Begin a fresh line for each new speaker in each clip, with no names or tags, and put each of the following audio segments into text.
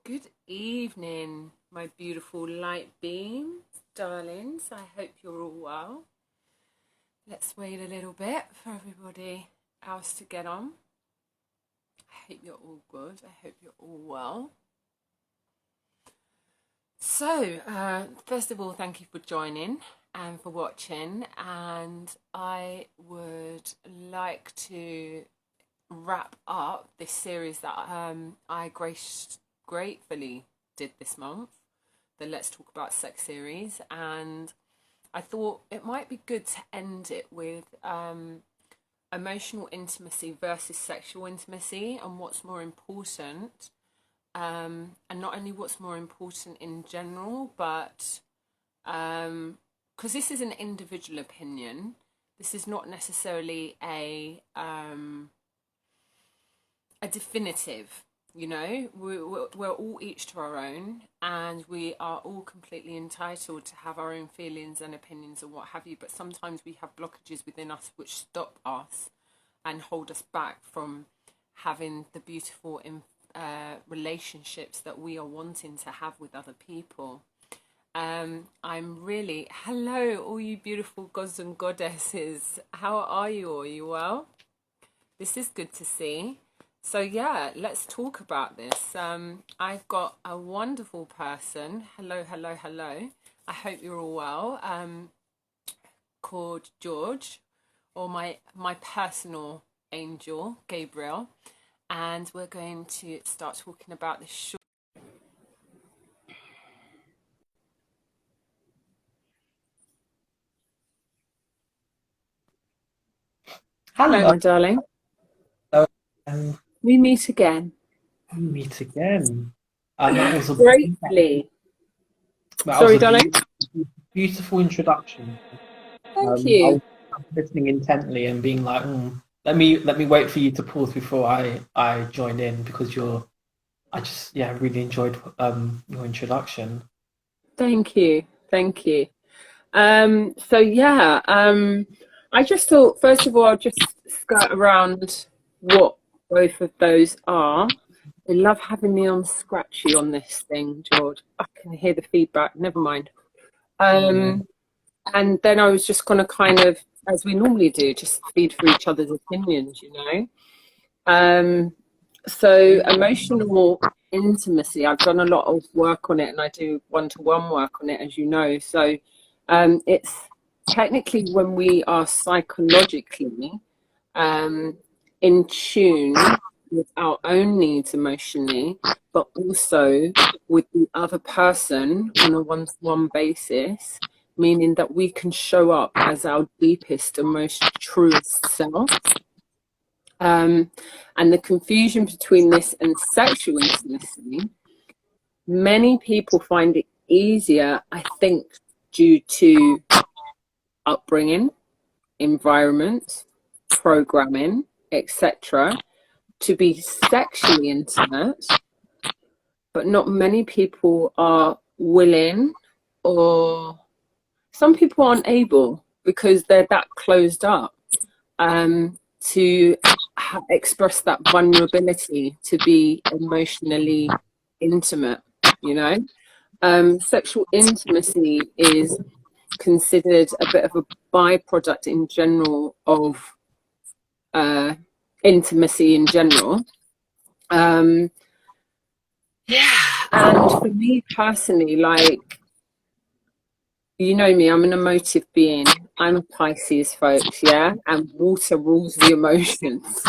Good evening, my beautiful light beams, darlings. I hope you're all well. Let's wait a little bit for everybody else to get on. I hope you're all good. I hope you're all well. So, first of all, thank you for joining and for watching. And I would like to wrap up this series that I gratefully did this month, the Let's Talk About Sex series, and I thought it might be good to end it with emotional intimacy versus sexual intimacy and what's more important, and not only what's more important in general, but because this is an individual opinion, this is not necessarily a definitive, we're all each to our own, and we are all completely entitled to have our own feelings and opinions and what have you, but sometimes we have blockages within us which stop us and hold us back from having the beautiful relationships that we are wanting to have with other people. I'm really, hello all you beautiful gods and goddesses, how are you? Are you well? This is good to see. So yeah, let's talk about this. I've got a wonderful person. Hello, hello, hello. I hope you're all well. Called George, or my personal angel, Gabriel. And we're going to start talking about this short. Hello, my darling.
Hello, and
We meet again.
we meet again. That was a
Gratefully.
that was
Sorry,
a
darling.
beautiful introduction.
Thank
I
you.
was listening intently and being like, let me wait for you to pause before I join in because I really enjoyed your introduction.
Thank you. Thank you. So yeah, I just thought, first of all, I'll just skirt around what both of those are. They love having me on scratchy on this thing, George. I can hear the feedback. Never mind.
Yeah.
And then I was just going to kind of, as we normally do, just feed for each other's opinions, So emotional intimacy, I've done a lot of work on it, and I do one-to-one work on it, as you know. So it's technically when we are psychologically in tune with our own needs emotionally, but also with the other person on a one-to-one basis, meaning that we can show up as our deepest and most truest self. And the confusion between this and sexual intimacy, many people find it easier, I think, due to upbringing, environment, programming, etc., to be sexually intimate, but not many people are willing, or some people aren't able because they're that closed up to express that vulnerability to be emotionally intimate. Sexual intimacy is considered a bit of a byproduct in general of intimacy in general. And for me personally, like, you know me, I'm an emotive being. I'm a Pisces, folks, yeah? And water rules the emotions.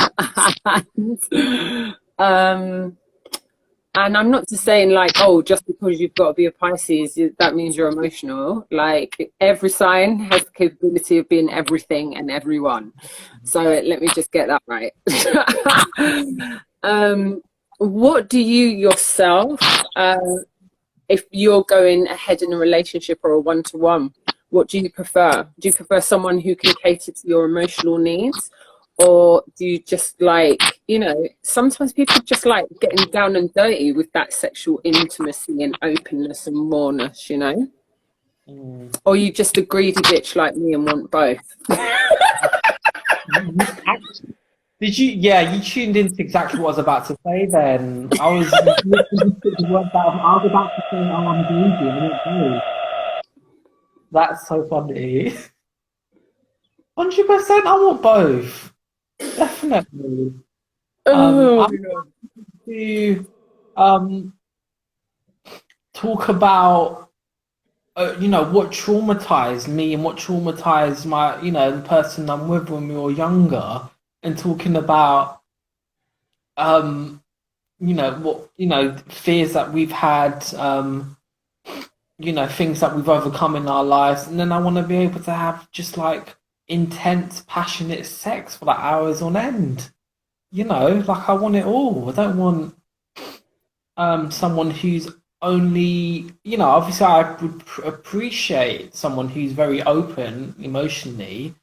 And I'm not just saying, like, oh, just because you've got to be a Pisces, that means you're emotional. Like, every sign has the capability of being everything and everyone. So let me just get that right. What do you yourself, if you're going ahead in a relationship or a one-to-one, what do you prefer? Do you prefer someone who can cater to your emotional needs? Or do you just like, sometimes people just like getting down and dirty with that sexual intimacy and openness and rawness,
Mm.
Or you just a greedy bitch like me and want both?
Actually, Did you? Yeah, you tuned into exactly what I was about to say. Then I was literally just took the words out. I was about to say, "Oh, I'm greedy." I went, "No." That's so funny. 100%. I want both. Definitely.
Oh
I
my
want
god.
to um talk about what traumatized me and what traumatized my the person I'm with when we were younger, and talking about um what fears that we've had, things that we've overcome in our lives, and then I want to be able to have just like intense, passionate sex for like hours on end. Like I want it all. I don't want someone who's only, obviously I would appreciate someone who's very open emotionally,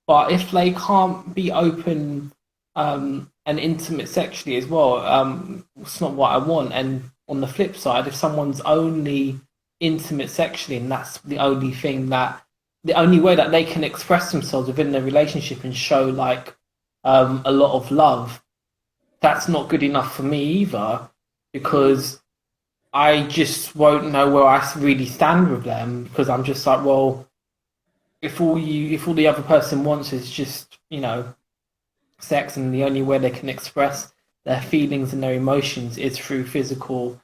but if they can't be open and intimate sexually as well, it's not what I want. And on the flip side, if someone's only intimate sexually and that's the only way that they can express themselves within their relationship and show like a lot of love, that's not good enough for me either, because I just won't know where I really stand with them, because I'm just like, well, if all the other person wants is just, sex, and the only way they can express their feelings and their emotions is through physical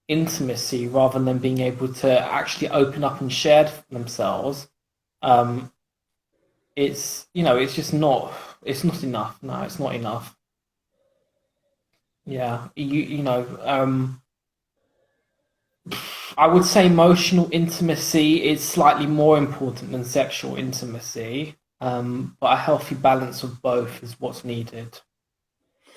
intimacy rather than being able to actually open up and share themselves, um, it's just not enough. No, it's not enough. Yeah, I would say emotional intimacy is slightly more important than sexual intimacy, but a healthy balance of both is what's needed.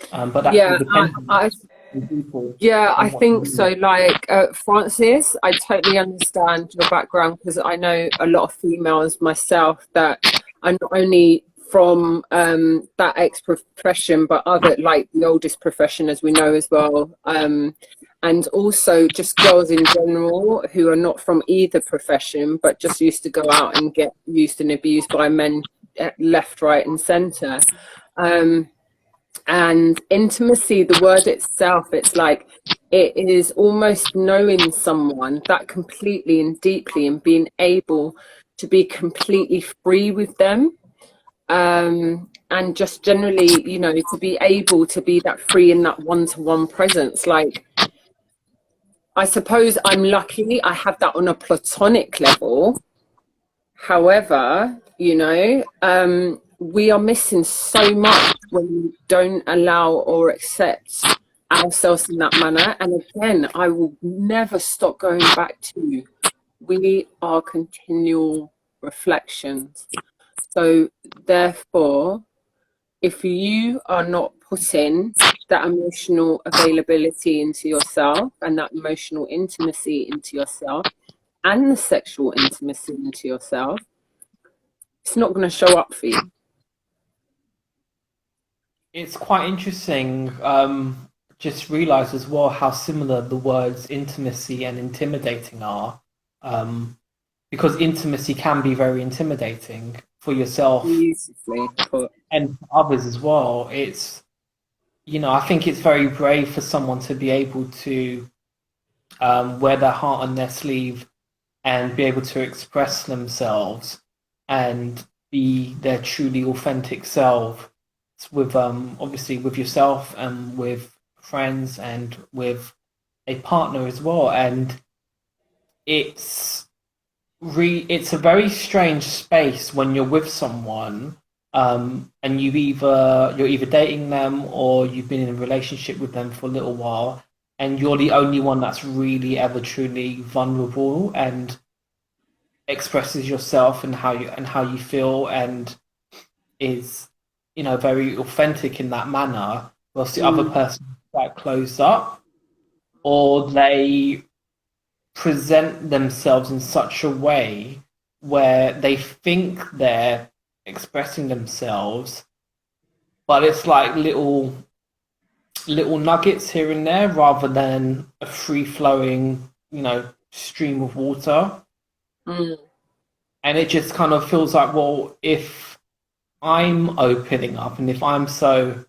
But that's all
Yeah,
dependent
I
on people
yeah, I
and what they
think so.
need.
Like, Francis, I totally understand your background because I know a lot of females myself that are not only from that ex profession, but other like the oldest profession, as we know as well. And also just girls in general who are not from either profession, but just used to go out and get used and abused by men left, right, and centre. Um, and intimacy, the word itself, it's like it is almost knowing someone that completely and deeply and being able to be completely free with them, and just generally, to be able to be that free in that one-to-one presence. Like, I suppose I'm lucky I have that on a platonic level. However, we are missing so much when we don't allow or accept ourselves in that manner. And again, I will never stop going back to we are continual reflections. So, therefore, if you are not putting that emotional availability into yourself and that emotional intimacy into yourself and the sexual intimacy into yourself, it's not going to show up for you.
It's quite interesting. Just realize as well how similar the words intimacy and intimidating are. Um, because intimacy can be very intimidating for yourself
Beautifully put.
and for others as well. I think it's very brave for someone to be able to wear their heart on their sleeve and be able to express themselves and be their truly authentic self with obviously with yourself and with friends and with a partner as well. And it's it's a very strange space when you're with someone, and you're either dating them or you've been in a relationship with them for a little while, and you're the only one that's really ever truly vulnerable and expresses yourself and how you feel and is very authentic in that manner, whilst the other
Mm,
person is quite closed up, or they present themselves in such a way where they think they're expressing themselves, but it's like little nuggets here and there rather than a free flowing, stream of water.
mm,
And it just kind of feels like, well, if I'm opening up and if I'm so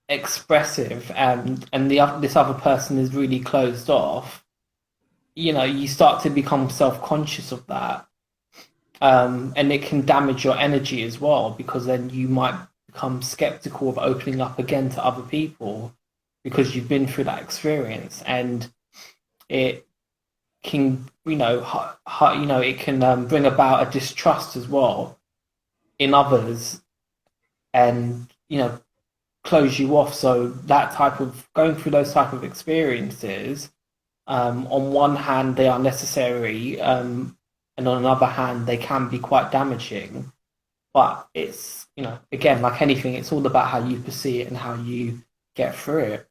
expressive and this other person is really closed off, you know, you start to become self-conscious of that. And it can damage your energy as well, because then you might become skeptical of opening up again to other people because you've been through that experience, and it can, it can bring about a distrust as well in others, and close you off. So that type of going through those type of experiences, on one hand, they are necessary, and on another hand, they can be quite damaging. But it's, again, like anything, it's all about how you perceive it and how you get through it.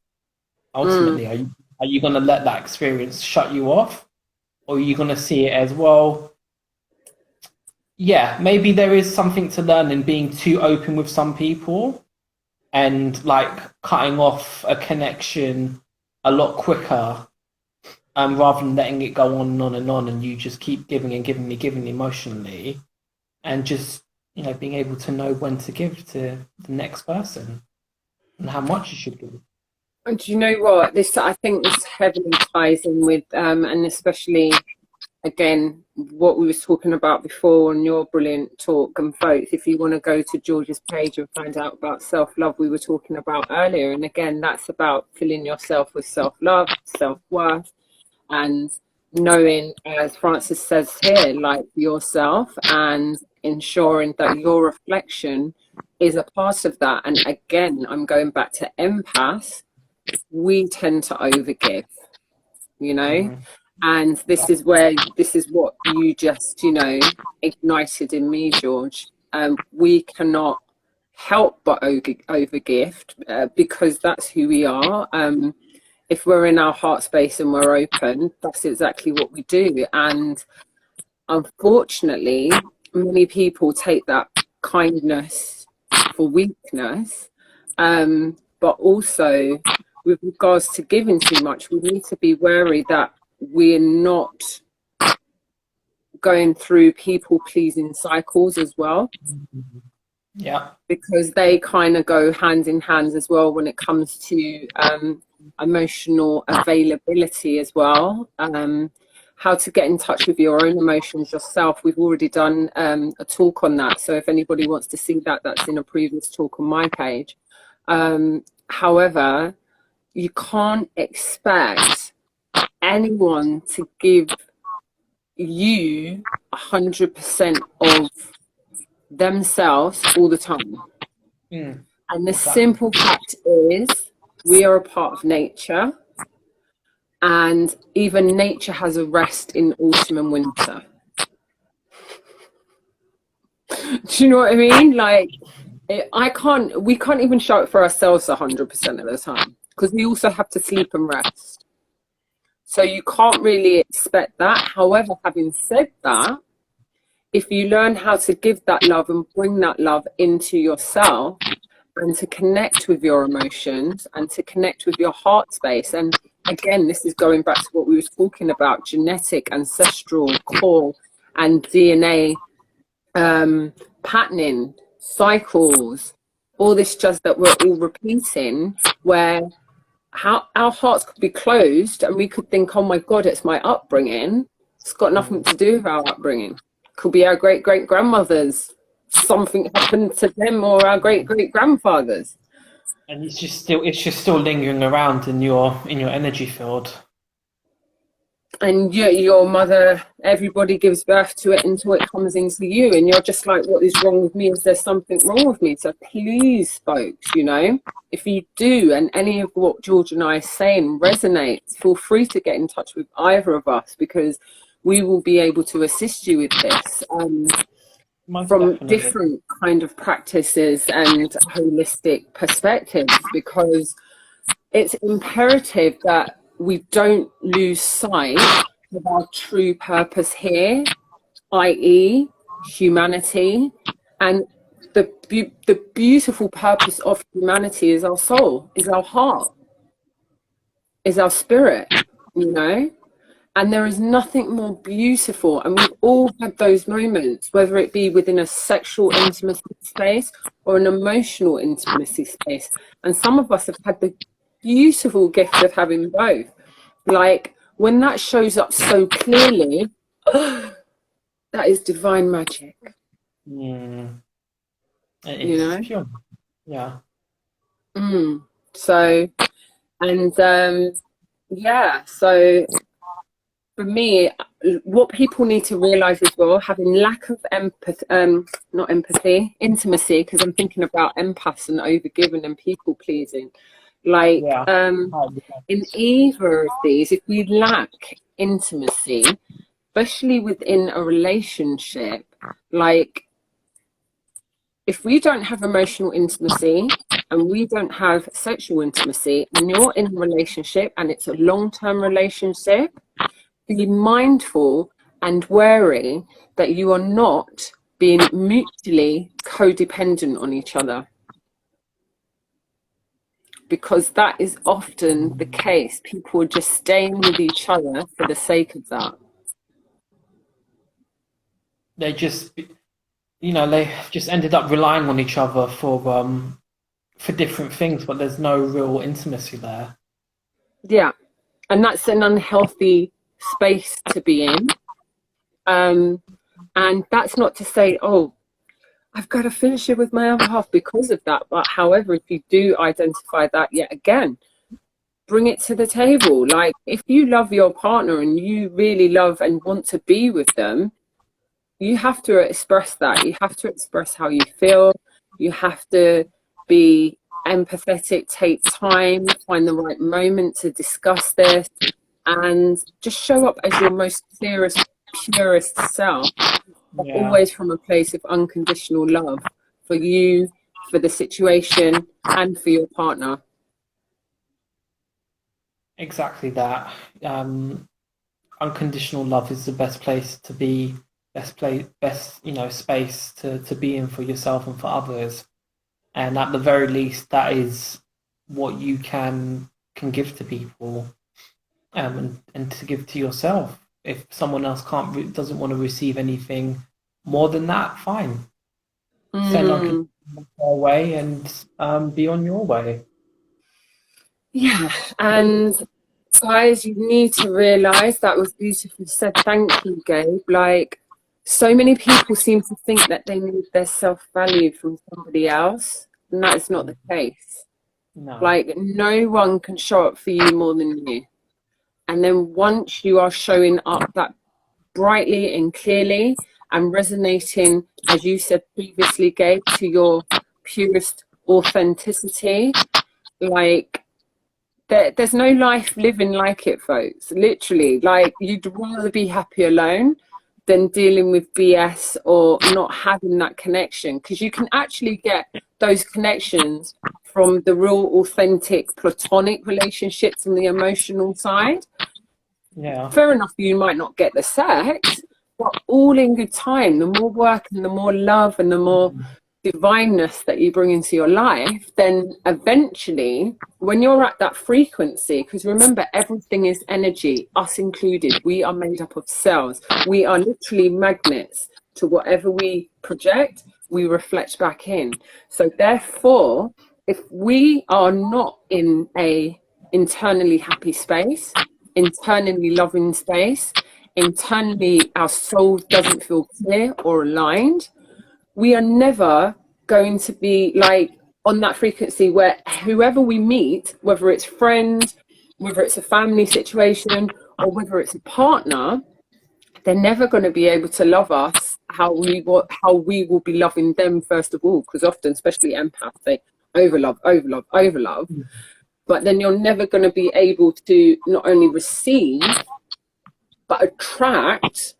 Mm.
Ultimately, are you going to let that experience shut you off, or are you going to see it as, well, yeah, maybe there is something to learn in being too open with some people, and like cutting off a connection a lot quicker, rather than letting it go on and on and on, and you just keep giving and giving emotionally, and just being able to know when to give to the next person and how much you should give.
And do you know what? I think this heavily ties in with, and especially again, what we was talking about before on your brilliant talk. And folks, if you want to go to George's page and find out about self-love, we were talking about earlier. And again, that's about filling yourself with self-love, self-worth, and knowing, as Francis says here, like yourself, and ensuring that your reflection is a part of that. And again, I'm going back to empaths. We tend to overgive, you know,
Mm,
and
yeah.
this is what you just, ignited in me, George. We cannot help but overgift, because that's who we are. If we're in our heart space and we're open, that's exactly what we do. And unfortunately, many people take that kindness for weakness. But also, with regards to giving too much, we need to be wary that we're not going through people pleasing cycles as well,
Yeah.
because they kind of go hand in hand as well when it comes to emotional availability as well. How to get in touch with your own emotions yourself. We've already done a talk on that. So if anybody wants to see that, that's in a previous talk on my page. However, you can't expect anyone to give you 100% of themselves all the time.
Mm,
And the
exactly.
simple fact is, we are a part of nature, and even nature has a rest in autumn and winter. Do you know what I mean? Like, we can't even show it for ourselves 100% of the time, because we also have to sleep and rest. So you can't really expect that. However, having said that, if you learn how to give that love and bring that love into yourself, and to connect with your emotions and to connect with your heart space. And again, this is going back to what we were talking about, genetic, ancestral, core, and DNA, patterning, cycles, all this just that we're all repeating, where how our hearts could be closed and we could think, oh my God, it's my upbringing. It's got nothing
Mm.
to do with our upbringing. Could be our great great grandmothers. Something happened to them, or our great great grandfathers.
And it's just still lingering around in your energy field.
And your mother, everybody gives birth to it until it comes into you, and you're just like, what is wrong with me? Is there something wrong with me? So please, folks, if you do, and any of what George and I are saying resonates, feel free to get in touch with either of us, because we will be able to assist you with this,
Most
from
definitely.
different kind of practices and holistic perspectives, because it's imperative that we don't lose sight of our true purpose here, i.e., humanity. And the beautiful purpose of humanity is our soul, is our heart, is our spirit, you know? And there is nothing more beautiful. And we've all had those moments, whether it be within a sexual intimacy space or an emotional intimacy space. And some of us have had the beautiful gift of having both. Like when that shows up so clearly, that is divine magic,
Mm, it
you
is
know?
pure. Yeah.
Mm. So, and yeah, so for me, what people need to realize as well, having lack of empathy, not empathy, intimacy, because I'm thinking about empaths and overgiving and people pleasing. Like,
Yeah.
in either of these, if we lack intimacy, especially within a relationship, like if we don't have emotional intimacy and we don't have sexual intimacy and you're in a relationship and it's a long-term relationship, be mindful and wary that you are not being mutually codependent on each other, because that is often the case. People are just staying with each other for the sake of that.
They just, they just ended up relying on each other for different things, but there's no real intimacy there.
Yeah, and that's an unhealthy space to be in. And that's not to say, oh, I've got to finish it with my other half because of that. But however, if you do identify that yet again, bring it to the table. Like if you love your partner and you really love and want to be with them, you have to express that. You have to express how you feel. You have to be empathetic, take time, find the right moment to discuss this, and just show up as your most clearest, purest self, but
Yeah,
always from a place of unconditional love for you, for the situation, and for your partner.
exactly that. Unconditional love is the best place to be, best, space to be in for yourself and for others. And at the very least, that is what you can give to people, and to give to yourself. If someone else doesn't want to receive anything more than that, fine. Send
Mm,
unconditional their way and be on your way.
yeah, and guys, you need to realize that was beautifully said. Thank you, Gabe. Like, so many people seem to think that they need their self value from somebody else, and that is not the case.
No.
Like, no one can show up for you more than you. And then once you are showing up that brightly and clearly and resonating, as you said previously, Gabe, to your purest authenticity, like, there's no life living like it, folks. Literally, like you'd rather be happy alone than dealing with BS or not having that connection, because you can actually get those connections from the real authentic platonic relationships and the emotional side.
Yeah.
Fair enough, you might not get the sex, but all in good time. The more work and the more love and the more divineness that you bring into your life, then eventually, when you're at that frequency, because remember, everything is energy, us included, we are made up of cells. We are literally magnets to whatever we project, we reflect back in. So therefore, if we are not in a internally happy space, internally loving space, internally our soul doesn't feel clear or aligned, we are never going to be like on that frequency where whoever we meet, whether it's friends, whether it's a family situation, or whether it's a partner, they're never going to be able to love us how we will be loving them first of all, because often, especially empaths, they overlove, overlove, overlove. But then you're never going to be able to not only receive but attract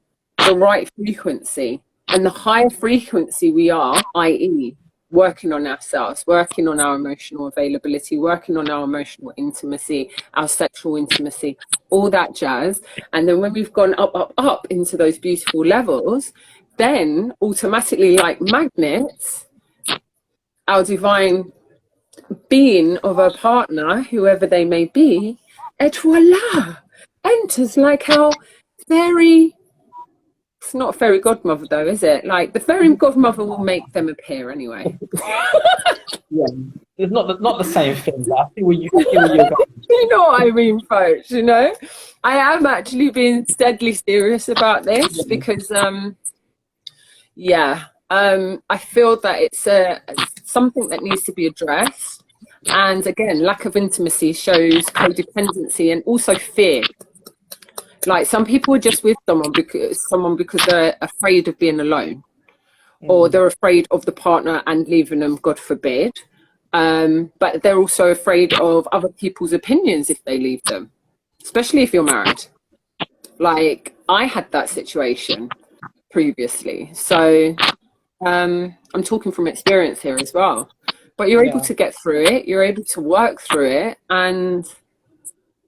the right frequency. And the higher frequency we are, i.e., working on ourselves, working on our emotional availability, working on our emotional intimacy, our sexual intimacy, all that jazz. And then when we've gone up, up, up into those beautiful levels, then automatically, like magnets, our divine being of a partner, whoever they may be, et voila, enters like how fairy, it's not a fairy godmother though, is it? Like the fairy godmother will make them appear anyway.
Yeah, it's not the same thing. But I see where you're going.
You know what I mean, folks, you know? I am actually being deadly serious about this because I feel that it's something that needs to be addressed. And again, lack of intimacy shows codependency and also fear. Like some people are just with someone because they're afraid of being alone, or they're afraid of the partner and leaving them, God forbid. But they're also afraid of other people's opinions if they leave them, especially if you're married. Like I had that situation previously. So I'm talking from experience here as well. But you're able
Yeah,
to get through it, you're able to work through it, and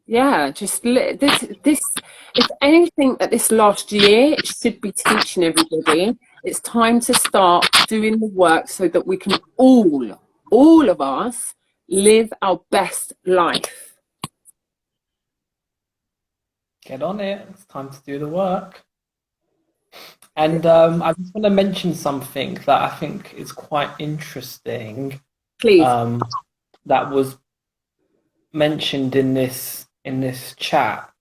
yeah, just this, if anything that this last year should be teaching everybody, it's time to start doing the work so that we can all of us, live our best life.
get on it. It's time to do the work. And I just want to mention something that I think is quite interesting.
Please.
Um, that was mentioned in this chat.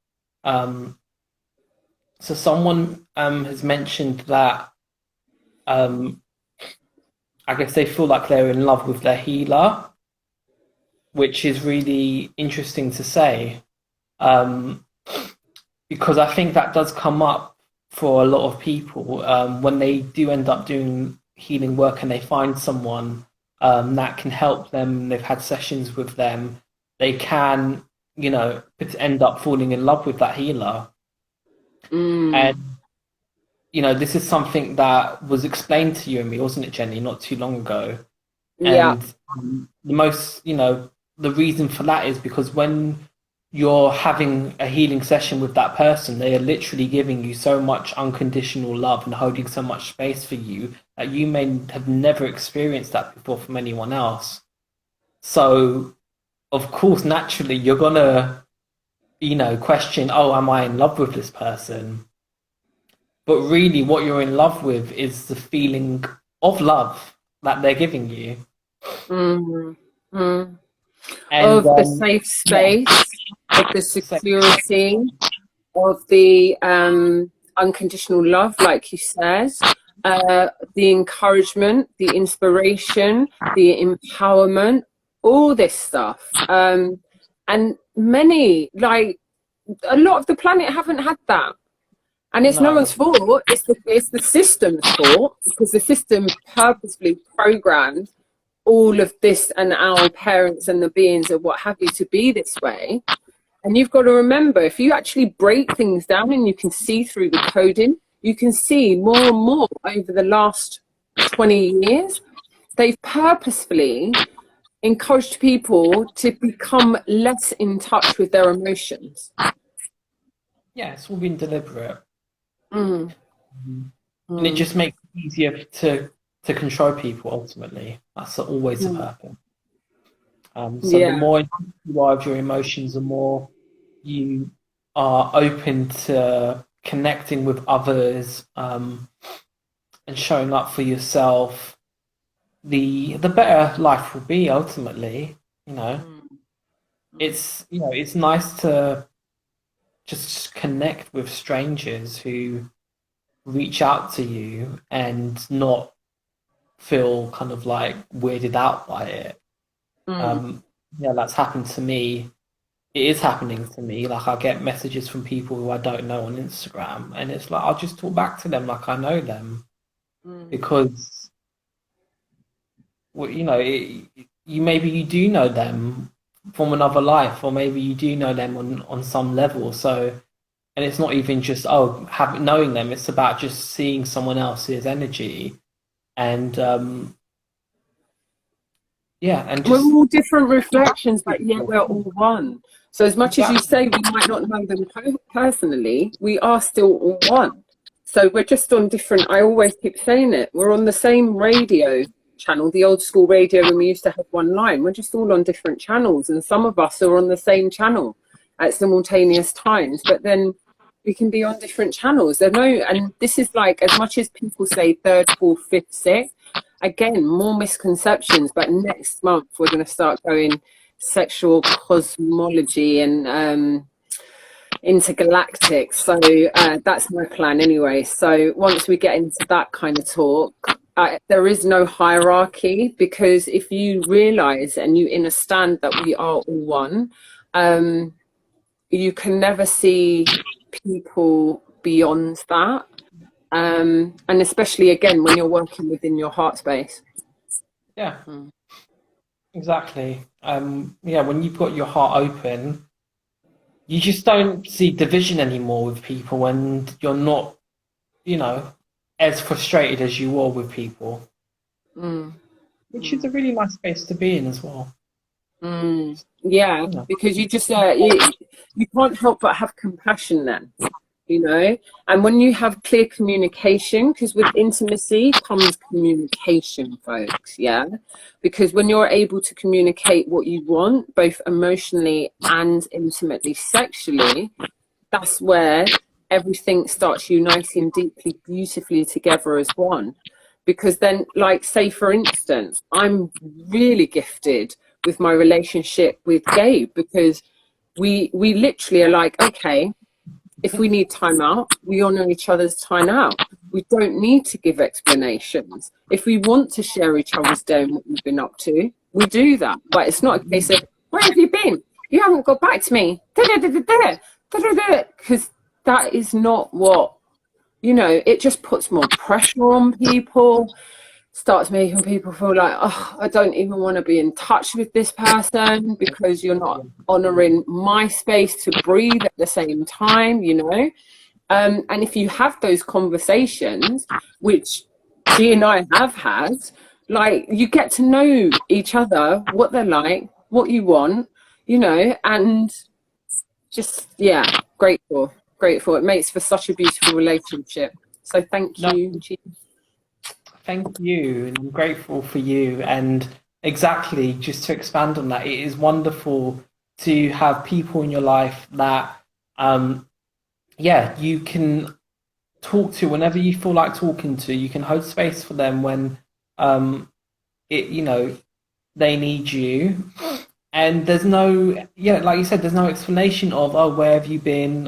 So someone has mentioned that I guess they feel like they're in love with their healer, which is really interesting to say, um, because I think that does come up for a lot of people when they do end up doing healing work and they find someone that can help them. They've had sessions with them. They can, end up falling in love with that healer. And this is something that was explained to you and me, wasn't it, Jenny, not too long ago?
Yeah.
And the reason for that is because when you're having a healing session with that person, they are literally giving you so much unconditional love and holding so much space for you that you may have never experienced that before from anyone else. So, of course, naturally, you're gonna, question, oh, am I in love with this person? But really, what you're in love with is the feeling of love that they're giving you.
Mm-hmm. Mm.
And
Of the safe
yeah,
space, of the
so,
security, of the unconditional love, like you said, the encouragement, the inspiration, the empowerment, all this stuff. And many, like a lot of the planet, haven't had that. And it's no
no,
one's fault. It's the system's fault because the system purposefully programmed all of this and our parents and the beings of what have you to be this way. And you've got to remember, if you actually break things down and you can see through the coding, you can see more and more over the last 20 years, they've purposefully encouraged people to become less in touch with their emotions.
yeah, it's all been deliberate.
Mm.
And it
Mm.
just makes it easier to control people ultimately. That's always the
Mm.
purpose. So the
Yeah.
more in touch you are with your emotions, the more you are open to connecting with others, and showing up for yourself, the better life will be ultimately.
Mm.
It's nice to just connect with strangers who reach out to you and not feel kind of like weirded out by it.
Mm.
Um, yeah, that's happened to me. It is happening to me. Like I get messages from people who I don't know on Instagram, and it's like I'll just talk back to them like I know them
Mm.
because, well, maybe you do know them from another life, or maybe you do know them on some level. So, and it's not even just knowing them. It's about just seeing someone else's energy, and yeah, and
We're
just
all different reflections, but yet we're all one. So as much as you
exactly.
say we might not know them personally, we are still all one. So we're just on different, I always keep saying it, we're on the same radio channel, the old school radio when we used to have one line. We're just all on different channels, and some of us are on the same channel at simultaneous times. But then We can be on different channels. There's no, and this is like, as much as people say third, fourth, fifth, sixth, again, more misconceptions. But next month we're going to start going sexual cosmology and intergalactic. So that's my plan anyway. So once we get into that kind of talk, there is no hierarchy, because if you realize and you understand that we are all one, you can never see people beyond that. And especially again when you're working within your heart space.
Yeah, exactly. Yeah, when you've got your heart open, you just don't see division anymore with people, and you're not, you know, as frustrated as you were with people,
Mm.
which is a really nice space to be in as well.
Yeah,
You know,
because you just you can't help but have compassion then, you know. And when you have clear communication, because with intimacy comes communication, folks. Yeah, because when you're able to communicate what you want, both emotionally and intimately, sexually, that's where everything starts uniting deeply, beautifully together as one. Because then, like, say for instance, I'm really gifted with my relationship with Gabe, because we literally are like, okay, if we need time out, we honor each other's time out. We don't need to give explanations. If we want to share each other's day and what we've been up to, we do that. But it's not a case of, where have you been? You haven't got back to me. Because that is not what, you know, it just puts more pressure on people, starts making people feel like, oh, I don't even want to be in touch with this person because you're not honoring my space to breathe at the same time, you know. And if you have those conversations, which G and I have had, like, you get to know each other, what they're like, what you want, you know, and just, yeah, grateful. It makes for such a beautiful relationship. So thank
no,
you, G.
thank you, and I'm grateful for you. And exactly, just to expand on that, it is wonderful to have people in your life that, yeah, you can talk to whenever you feel like talking to. You can hold space for them when, it, you know, they need you. And there's no, yeah, like you said, there's no explanation of, oh, where have you been?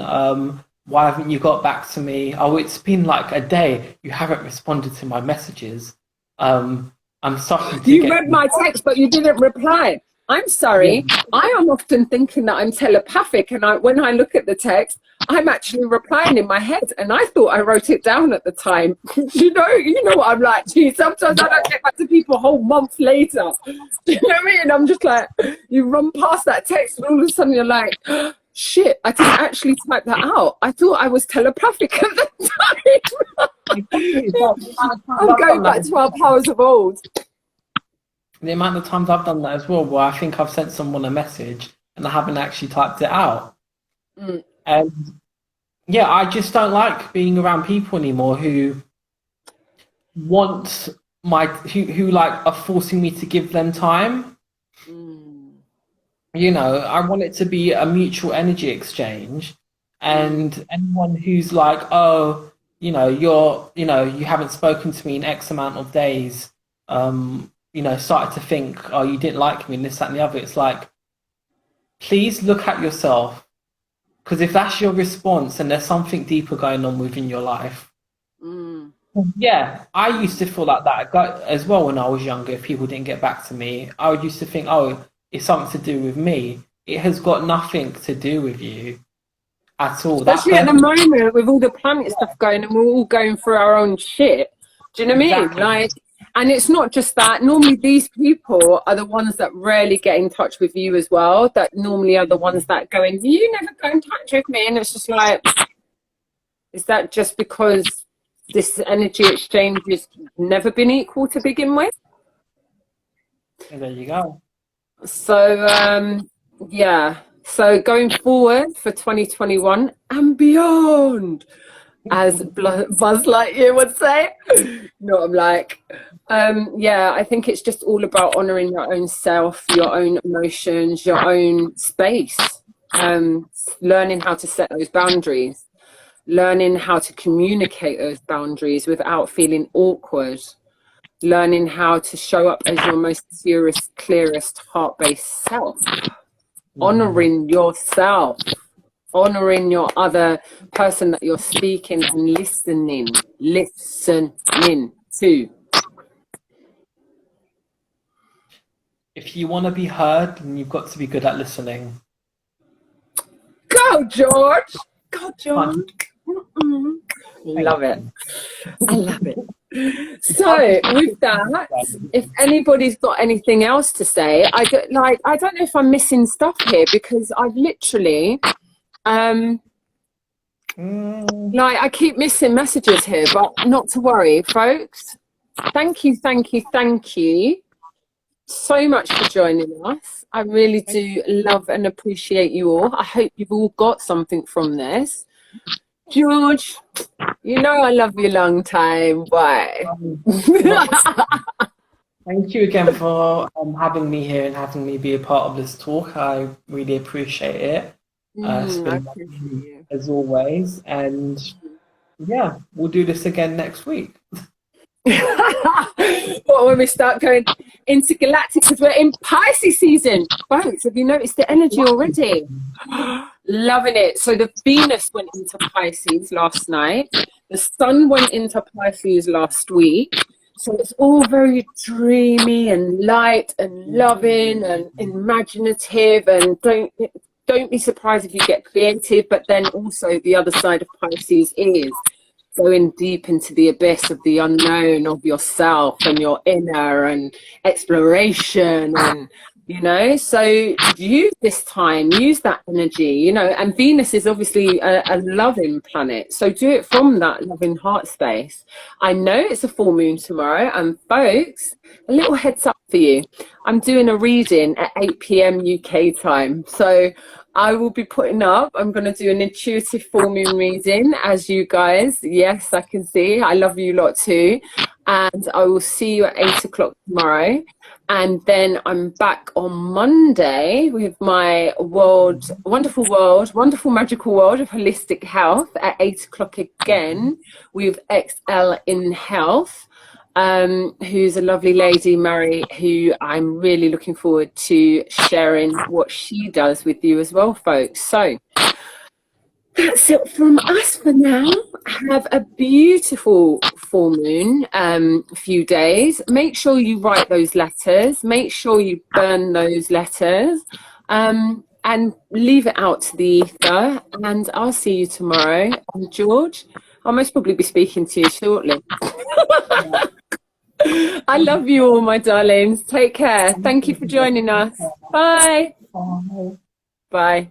Why haven't you got back to me? Oh, it's been like a day. You haven't responded to my messages. I'm starting to
You
get,
read my text, but you didn't reply. I'm
yeah,
sorry. I am often thinking that I'm telepathic, and when I look at the text, I'm actually replying in my head, and I thought I wrote it down at the time. You know what I'm like. Gee, sometimes I don't get back to people a whole month later. Do you know what I mean? I'm just like, you run past that text, and all of a sudden you're like, shit, I didn't actually type that out. I thought I was telepathic at the time.
exactly. But the amount of times
I'm
I've
going
done
back
that,
to our powers of old.
the amount of times I've done that as well, where I think I've sent someone a message and I haven't actually typed it out.
Mm.
And yeah, I just don't like being around people anymore who want who like are forcing me to give them time.
Mm.
You know, I want it to be a mutual energy exchange.
Mm.
And anyone who's like, oh, you haven't spoken to me in X amount of days, started to think, oh, you didn't like me and this, that, and the other. It's like, please look at yourself. Because if that's your response and there's something deeper going on within your life,
Mm.
yeah, I used to feel like that as well when I was younger. If people didn't get back to me, I would used to think, oh, it's something to do with me. It has got nothing to do with you at all. That
Especially at the
person,
moment with all the planet stuff going, and we're all going through our own shit. Do you know what I mean?
exactly.
Like, and it's not just that. Normally, these people are the ones that rarely get in touch with you as well. That normally are the ones that go in, you never go in touch with me. And it's just like, is that just because this energy exchange has never been equal to begin with?
And there you go.
So, yeah. So going forward for 2021 and beyond, as Buzz Lightyear would say. You know what I'm like? Yeah, I think it's just all about honoring your own self, your own emotions, your own space, learning how to set those boundaries. learning how to communicate those boundaries without feeling awkward, learning how to show up as your most purest, clearest, heart-based self, honoring yourself, honoring your other person that you're speaking and listening to.
If you want to be heard, then you've got to be good at listening.
Go, George! Go,
Can't
George!
Thank
Love it.
you.
I love it. So, with that, if anybody's got anything else to say, I don't know if I'm missing stuff here, because I've literally, I keep missing messages here, but not to worry, folks. Thank you so much for joining us. I really do love and appreciate you all. I hope you've all got something from this. George, you know I love you long time. Bye.
Thank you again for having me here and having me be a part of this talk. I really appreciate it. It's been lovely, as always. And yeah, we'll do this again next week.
What, when we start going intergalactic, because we're in Pisces season. Folks, have you noticed the energy already? Loving it. So the Venus went into Pisces last night. The Sun went into Pisces last week. So it's all very dreamy and light and loving and imaginative, and don't be surprised if you get creative. But then also the other side of Pisces is going deep into the abyss of the unknown of yourself and your inner, and exploration, and so use this time, use that energy, and Venus is obviously a loving planet, so do it from that loving heart space. I know it's a full moon tomorrow, and folks, a little heads up for you, I'm doing a reading at 8 p.m. UK time, so I will be putting up, I'm going to do an intuitive full moon reading as you guys. Yes, I can see. I love you lot too. And I will see you at 8 o'clock tomorrow. And then I'm back on Monday with my wonderful magical world of holistic health at 8 o'clock again with XL in Health. Who's a lovely lady, Mary, who I'm really looking forward to sharing what she does with you as well, folks. So that's it from us for now. Have a beautiful full moon few days. Make sure you write those letters. Make sure you burn those letters. And leave it out to the ether. And I'll see you tomorrow. And George, I'll most probably be speaking to you shortly. I love you all, my darlings. Take care. Thank you for joining us. Bye.
Bye.
Bye.